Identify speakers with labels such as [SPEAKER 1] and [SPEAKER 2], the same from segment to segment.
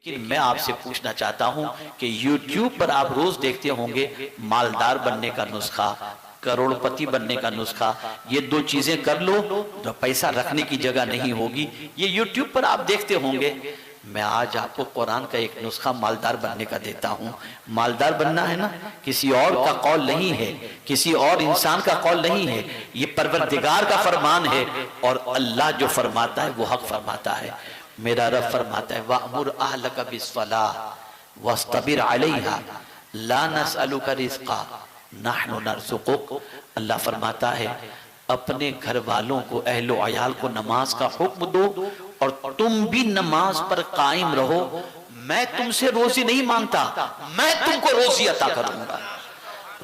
[SPEAKER 1] लेकिन मैं आपसे पूछना चाहता हूं कि YouTube पर आप रोज देखते होंगे मालदार बनने का नुस्खा, करोड़पति बनने का नुस्खा, ये दो चीजें कर लो तो पैसा रखने की जगह नहीं होगी, ये YouTube पर आप देखते होंगे। मैं आज आपको कुरान का एक नुस्खा मालदार बनने का देता हूं। मालदार बनना है ना, किसी और का कौल नहीं है, किसी और इंसान का कौल नहीं है, ये परवरदिगार का फरमान है। और अल्लाह जो फरमाता है वो हक फरमाता है। मेरा रब फरमाता है वअमुर अहलका बिस्सलाह वस्तबिर अलैहा ला नसअलुका रिज़्क़ा नहनु नरज़ुक़ुक। अल्लाह फरमाता है अपने घर वालों को, अहलो अयाल को नमाज का हुक्म दो और तुम भी नमाज पर कायम रहो। मैं तुमसे रोजी नहीं मांगता, मैं तुमको रोजी अता करूंगा।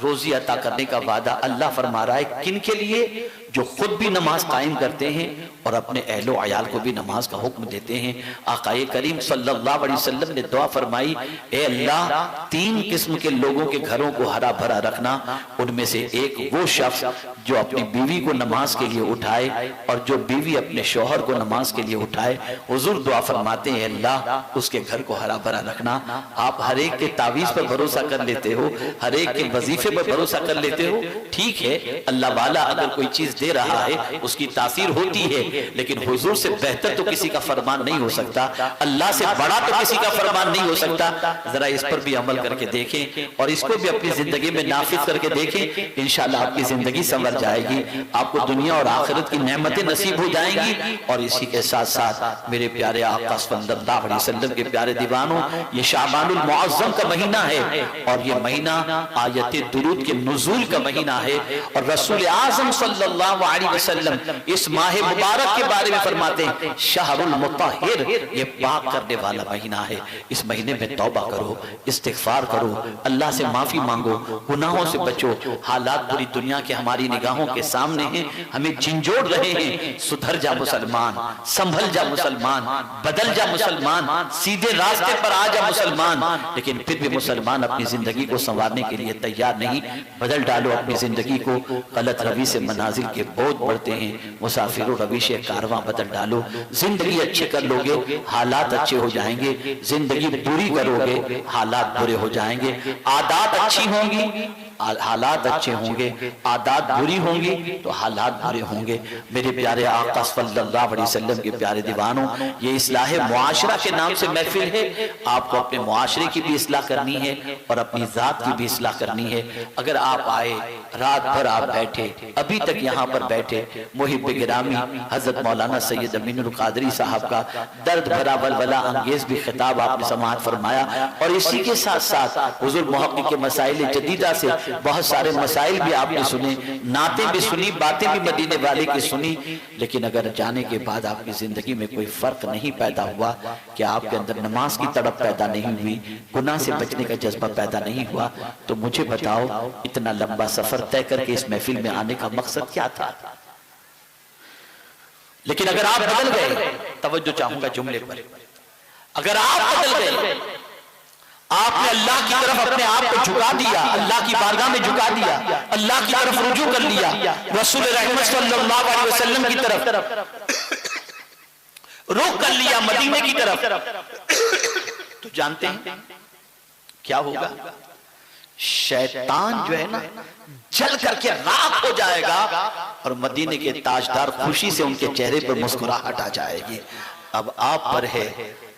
[SPEAKER 1] रोजी अता करने का वादा अल्लाह फरमा रहा है किन के लिए? जो खुद भी नमाज कायम करते हैं और अपने अहलो अयाल को भी नमाज का हुक्म देते हैं। आकाए करीम सल्लल्लाहु अलैहि वसल्लम ने दुआ फरमाई, ए अल्लाह तीन किस्म के लोगों के घरों को हरा भरा रखना। उनमें से एक वो शख्स जो अपनी बीवी को नमाज के लिए उठाए और जो बीवी अपने शौहर को नमाज के लिए उठाए। हुजूर दुआ फरमाते हैं अल्लाह उसके घर को हरा भरा रखना। आप हर एक के तावीज पर भरोसा कर लेते हो, हर एक के वजीफे पर भरोसा कर लेते हो, ठीक है। अल्लाह वाला अगर कोई चीज दे रहा है उसकी तासीर होती है, लेकिन हुजूर से बेहतर तो किसी का फरमान नहीं हो सकता, अल्लाह से बड़ा तो किसी का फरमान नहीं हो सकता। जरा इस पर भी अमल करके देखें और इसको भी अपनी जिंदगी में नाफिज करके देखें। इंशाअल्लाह आपकी जिंदगी संवर जाएगी, आपको दुनिया और आखिरत की नेमतें नसीब हो जाएंगी। और इसी के साथ साथ मेरे प्यारे आका सल्लल्लाहु अलैहि वसल्लम के प्यारे दीवानों, ये शाबानुल मुअज्जम का महीना है और ये महीना आयत दुरूद के नुज़ूल का महीना है। और रसूल आज़म सल्लल्लाहु अलैहि वसल्लम इस माह मुबारक के बारे में फरमाते हैं शहरुल मुतahहिर, ये पाक करने वाला महीना है। इस महीने में तौबा करो, इस्तिग़फ़ार करो, अल्लाह से माफी मांगो, गुनाहों से बचो। हालात पूरी दुनिया के हमारी निगाहों के सामने हैं, हमें झिंझोड़ रहे हैं। सुधर जा मुसलमान, संभल जा मुसलमान, बदल जा मुसलमान, सीधे रास्ते पर आ जा मुसलमान। लेकिन फिर भी मुसलमान अपनी जिंदगी को संवारने के लिए तैयार नहीं। बदल डालो अपनी जिंदगी को, गलत रवि से मनाजिल के बहुत बढ़ते हैं। मुसाफिरों रवि से कारवां बदल डालो। जिंदगी अच्छी कर लोगे हालात अच्छे हो जाएंगे, जिंदगी बुरी करोगे हालात बुरे हो जाएंगे। आदत अच्छी होंगी हालात अच्छे होंगे, आदत बुरी होंगी तो हालात बुरे होंगे। मेरे प्यारे आका सल्लल्लाहु अलैहि वसल्लम के प्यारे दीवानों, ये इस्लाह मुआशरा के नाम से महफिल है। आपको अपने मुआशरे की भी इस्लाह करनी है और अपनी जात की भी इस्लाह करनी है। अगर आप आए, रात भर आप बैठे, अभी तक यहाँ पर बैठे, मुहिब गिरामी हजरत मौलाना सैयद अमीनुल कादरी साहब का दर्द भरा वलवला अंगेज भी खिताब आपने समाअत फरमाया। और इसी के साथ साथ हुजूर मुहक्किक के मसाइल जदीदा से बहुत सारे मसाइल भी आपने सुने, नातें भी सुनी, बातें भी मदीने वाले की सुनी। लेकिन अगर जाने के बाद आपकी जिंदगी में कोई फर्क नहीं पैदा हुआ, कि आपके अंदर नमाज की तड़प पैदा नहीं हुई, गुनाह से बचने का जज्बा पैदा नहीं हुआ, तो मुझे बताओ इतना लंबा सफर तय करके इस महफिल में आने का मकसद क्या था? लेकिन अगर आप बदल गए, तवज्जो चाहूंगा जुमले पर, अगर आप बदल गए, आपने अल्लाह की तरफ अपने आप को झुका दिया, अल्लाह की बारगाह में झुका दिया, अल्लाह की तरफ रुजू कर लिया, रसूल रहमत सल्लल्लाहु अलैहि वसल्लम की तरफ रुख कर लिया, मदीने की तरफ, तो जानते हैं क्या होगा? शैतान जो है ना जल करके राख हो जाएगा और मदीने के ताजदार खुशी से उनके चेहरे पर मुस्कुराहट आ जाएगी। अब आप पर है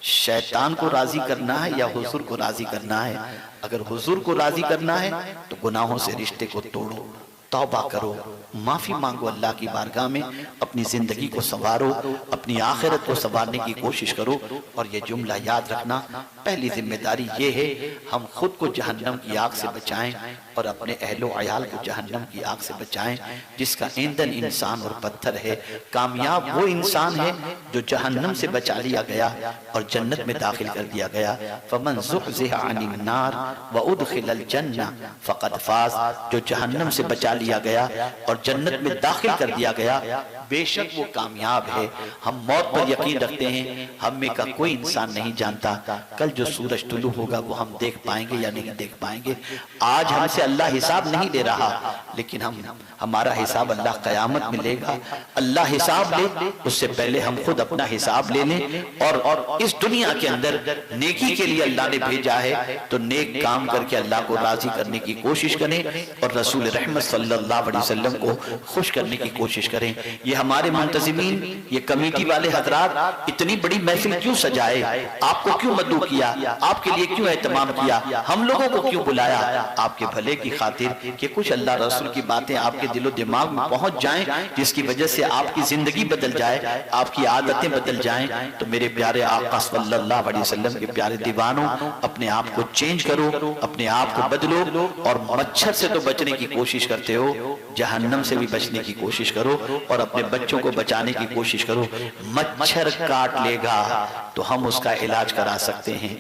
[SPEAKER 1] शैतान को राजी करना है या हुजूर को राजी करना है। अगर हुजूर को राजी करना है तो गुनाहों से रिश्ते को तोड़ो, तौबा करो, माफी मांगो अल्लाह की बारगाह में, अपनी जिंदगी को संवारो, अपनी आखिरत को संवारने की कोशिश करो। और ये जुमला याद रखना, पहली जिम्मेदारी ये है हम खुद को जहन्नम की आग से बचाएं और अपने अहलो अयाल को जहन्नम की आग से बचाएं, जिसका ईंधन इंसान और पत्थर है। कामयाब वो इंसान है जो जहन्नम से बचा लिया गया और जन्नत में दाखिल कर दिया गया। फमन ज़ुहज़िहा अनिन नार व उदखिलल जन्नह फ़क़द फ़ाज़, जो जहन्नम से बचा लिया गया और जन्नत में दाखिल कर दिया गया बेशक वो कामयाब है। हम मौत पर यकीन रखते हैं, हम में का कोई इंसान नहीं जानता कल जो सूरज तुलू होगा वो हम देख पाएंगे या नहीं देख पाएंगे। आज हमसे अल्लाह हिसाब नहीं ले रहा, लेकिन हमारा हिसाब अल्लाह क़यामत में लेगा। अल्लाह हिसाब ले उससे पहले हम खुद अपना हिसाब ले लें और इस दुनिया के अंदर नेकी के लिए अल्लाह ने भेजा है तो नेक काम करके अल्लाह को राजी करने की कोशिश करें और रसूल रहमत सल्लल्लाहु अलैहि वसल्लम को खुश करने की कोशिश करें। ये हमारे मुंतज़िमीन, ये कमेटी वाले हजरात इतनी बड़ी महफिल क्यों सजाए, आपको क्यों मदऊ किया, आपके लिए क्यों एहतमाम किया, हम लोगों को क्यों बुलाया? आपके भले की खातिर कि कुछ अल्लाह रसूल की बातें आपके दिलो दिमाग में पहुंच जाएं, जिसकी वजह से आपकी जिंदगी बदल जाए, आपकी आदतें बदल जाएं। तो मेरे प्यारे आका सल्लल्लाहु अलैहि वसल्लम के प्यारे दीवानों, अपने आप को चेंज करो, अपने आप को बदलो और मच्छर से तो बचने की कोशिश करते हो, जहन्नम से भी बचने की कोशिश करो और अपने बच्चों को बचाने की कोशिश करो। मच्छर काट लेगा तो हम उसका इलाज करा सकते हैं,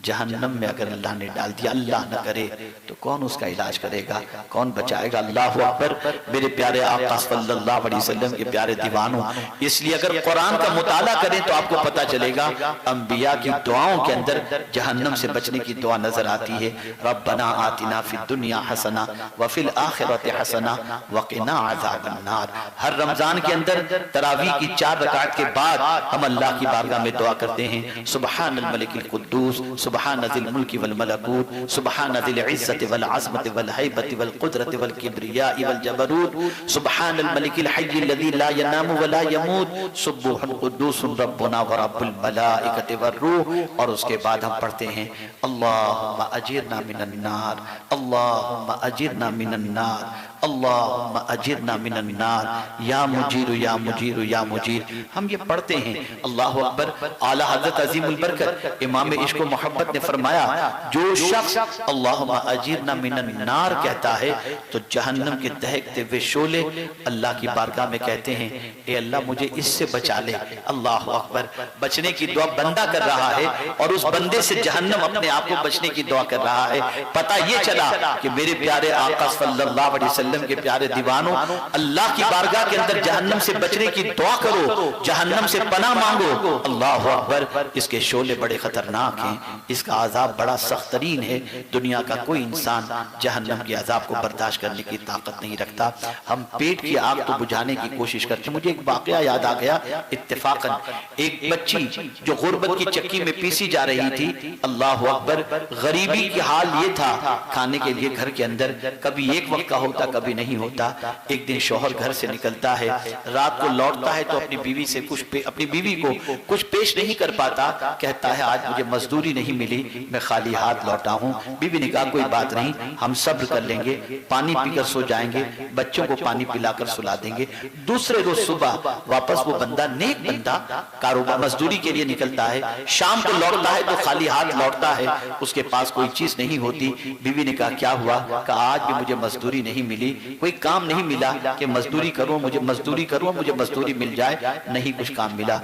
[SPEAKER 1] जहन्नम में अगर अल्लाह ने डाल दिया, अल्लाह न करे, तो कौन उसका इलाज करेगा, कौन बचाएगा? अल्लाहु अकबर। मेरे प्यारे आका सल्लल्लाहु अलैहि वसल्लम के प्यारे दीवानों, इसलिए अगर कुरान का मुताला करें तो आपको पता चलेगा अंबिया की दुआओं के अंदर जहन्नम से बचने की दुआ नजर आती है। रब्बना आतिना फिद दुनिया हसना व फिल आखिरति हसना व क़िना अज़ाबन नार। हर रमजान के अंदर तरावीह की 4 रकात के बाद हम अल्लाह की बारगाह में दुआ करते हैं, सुब्हानल मलिकिल कुद्दूस सुब्हान ज़िल मुल्की वल मलकूत सुब्हान ज़िल इज़्ज़ति वल अज़मति वल हैबति वल कुदरति वल किब्रियाइ वल जबरूत सुब्हानल मलिकिल हय्यिल लज़ी ला यनामु व ला यमूत सुब्हुल कुद्दूस रब्बुना व रब्बुल मलाइकति वर रूह। और उसके बाद हम पढ़ते हैं अल्लाहुम्मा अजिरना मिनन नार, अल्लाहुम्मा अजिरना मिनन नार, अल्लाहुम्मा अजिरना मिनन नार, या मुजीर या मुजीर या मुजीर। हम ये पढ़ते हैं। अल्लाहु अकबर। आला हज़रत अज़ीमुल बरकत इमाम इश्क व मोहब्बत ने फरमाया, जो शख्स अल्लाहुम्मा अजिरना मिनन नार कहता है तो जहन्नम के दहकते हुए शोले अल्लाह की बारगाह में कहते हैं, ए अल्लाह मुझे इससे बचा ले। अल्लाहु अकबर। बचने की दुआ बंदा कर रहा है और उस बंदे से जहन्नम अपने आप को बचने की दुआ कर रहा है। पता ये चला कि मेरे प्यारे आका सल्लल्लाहु अलैहि वसल्लम के प्यारे दीवानों, अल्लाह की बारगाह के अंदर जहन्नम से बचने की दुआ करो, जहन्नम से पनाह मांगो। अल्लाहु अकबर। इसके शोले बड़े खतरनाक हैं, इसका अजाब बड़ा सख्त तरीन है। दुनिया का कोई इंसान जहन्नम के अजाब को बर्दाश्त करने की ताकत नहीं रखता। हम पेट की आग तो बुझाने की कोशिश करते। मुझे एक वाकया याद आ गया इत्तेफाकन। एक बच्ची जो गुर्बत की चक्की में पीसी जा रही थी, अल्लाहु अकबर, गरीबी की हाल ये था, खाने के लिए घर के अंदर कभी एक वक्त का होता कभी नहीं होता। एक दिन शौहर घर से निकलता है, रात को लौटता है तो अपनी बीवी से अपनी बीवी को कुछ पेश नहीं कर पाता। कहता है आज मुझे मजदूरी नहीं मिली, मैं खाली हाथ लौटा हूँ। बीवी ने कहा कोई बात नहीं, हम सब्र कर लेंगे, पानी पीकर सो जाएंगे, बच्चों को पानी पिलाकर सुला देंगे। दूसरे रोज सुबह वापस वो बंदा, नेक बंदा, कारोबार मजदूरी के लिए निकलता है। शाम को लौटता है तो खाली हाथ लौटता है, उसके पास कोई चीज नहीं होती। बीवी ने कहा क्या हुआ? कहा आज भी मुझे मजदूरी नहीं मिली, कोई काम नहीं मिला कि मजदूरी करूं, मुझे मजदूरी करूं, मुझे मजदूरी मिल जाए, नहीं कुछ काम मिला।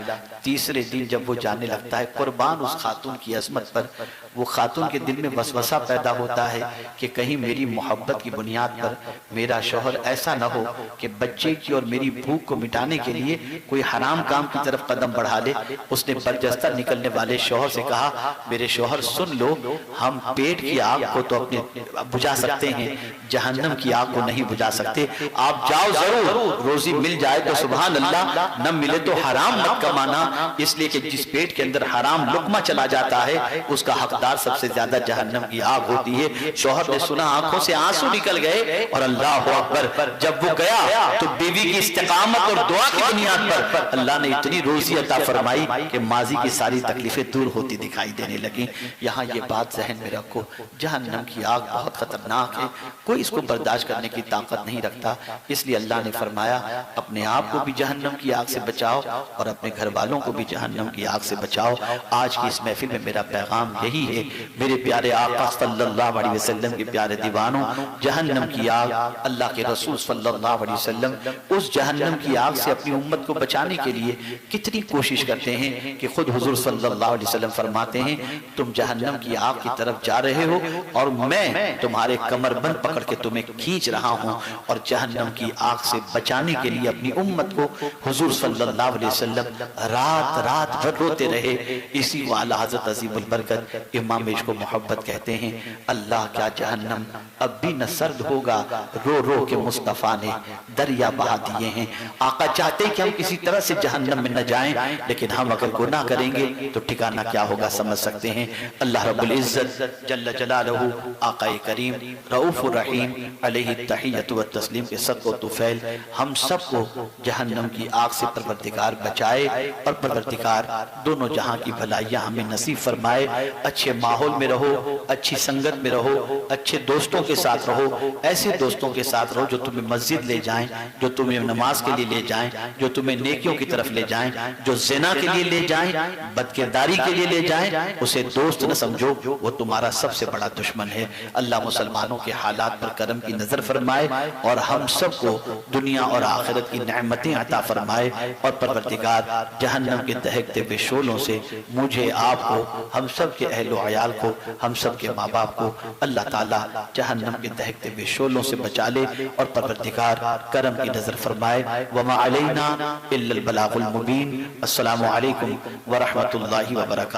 [SPEAKER 1] तीसरे दिन जब वो जाने लगता है, कुर्बान उस खातून की अजमत पर, वो खातून के दिल में वसवसा पैदा होता है कि कहीं मेरी मोहब्बत की बुनियाद पर मेरा शौहर ऐसा न हो कि बच्चे की और मेरी भूख को मिटाने के लिए कोई हराम काम की तरफ कदम बढ़ा ले। उसने बरजस्ता निकलने वाले शौहर से कहा, मेरे शौहर सुन लो, हम पेट की आग को तो अपने बुझा सकते हैं, जहन्नम की आग को नहीं बुझा सकते। आप जाओ जरूर, रोजी मिल जाए तो सुभान अल्लाह, न मिले तो हराम मत कमाना, इसलिए कि जिस पेट के अंदर हराम लुकमा चला जाता है उसका हकदार सबसे ज्यादा जहन्नम की आग होती है। शौहर ने सुना, आंखों से आंसू निकल गए और अल्लाह अकबर, जब वो गया तो बीवी की इस्तिकामत और दुआ की बुनियाद पर अल्लाह ने इतनी रोजी अता फरमाई कि माजी की सारी तकलीफें दूर होती दिखाई देने लगी। यहाँ ये बात जहन में रखो, जहन्नम की आग बहुत खतरनाक है, कोई इसको बर्दाश्त करने की ताकत नहीं रखता। इसलिए अल्लाह ने फरमाया अपने आप को भी जहन्नम की आग से बचाओ और अपने घर वालों को भी जहन्नम की आग से बचाओ। आज की इस महफिल में मेरा पैगाम यही है, मेरे प्यारे आका सल्लल्लाहु अलैहि वसल्लम के प्यारे दीवानों, जहन्नम की आग, अल्लाह के रसूल सल्लल्लाहु अलैहि वसल्लम उस जहन्नम की आग से अपनी उम्मत को बचाने के लिए कितनी कोशिश करते हैं कि खुद हुजूर सल्लल्लाहु अलैहि वसल्लम फरमाते हैं, तुम जहन्नम की आग की तरफ जा रहे हो और मैं तुम्हारे कमरबंद पकड़ के तुम्हें खींच रहा हूँ और जहन्नम की आग से बचाने के लिए अपनी उम्मत को हुजूर सल्लल्लाहु अलैहि वसल्लम रात रात भर रोते रहे। इसी को आला हज़रत अज़ीमुल बरकत इमाम इश्क़ व मोहब्बत कहते हैं, अल्लाह क्या जहन्नम अब भी न सर्द होगा, रो रो के मुस्तफ़ा ने दरिया बहा दिए हैं। आका चाहते कि हम किसी तरह से जहन्नम में न जाएं, लेकिन हम अगर गुनाह करेंगे तो ठिकाना क्या होगा समझ सकते हैं। अल्लाह रब्बुल इज़्ज़त जल्ल जलालहू आक़ाए करीम रऊफ़ुर रहीम अलैहि तहिय्यतु व तस्लीम के सदक़ व तुफ़ैल हम सबको जहन्नम की आग से परवरदिगार बचाए और परवरदिगार दोनों जहां की भलाइयां हमें नसीब फरमाए। अच्छे माहौल में रहो, अच्छी संगत में रहो, अच्छे दोस्तों के साथ रहो, ऐसे दोस्तों के साथ रहो जो तुम्हें मस्जिद ले जाएं, जो तुम्हें नमाज के लिए ले जाएं, जो तुम्हें नेकियों की तरफ ले जाएं, जो ज़िना के लिए ले जाएं, बदकिरदारी के लिए ले जाएं, उसे दोस्त न समझो, वो तुम्हारा सबसे बड़ा दुश्मन है। अल्लाह मुसलमानों के हालात पर करम की नजर फरमाए और हम सबको दुनिया और आखिरत की नेमतें अता फरमाए और परवरदिगार जहन्नम के दहकते हुए शोलों से मुझे, आपको, हम सब के अहलो अयाल को, हम सब के माँ बाप को अल्लाह ताला जहन्नम के दहकते हुए शोलों से बचा ले और परवरदिगार करम की नजर फरमाए। वमा अलैना इल्लल बलागुल मुबीन। अस्सलामु अलैकुम व रहमतुल्लाहि व बरकातहू।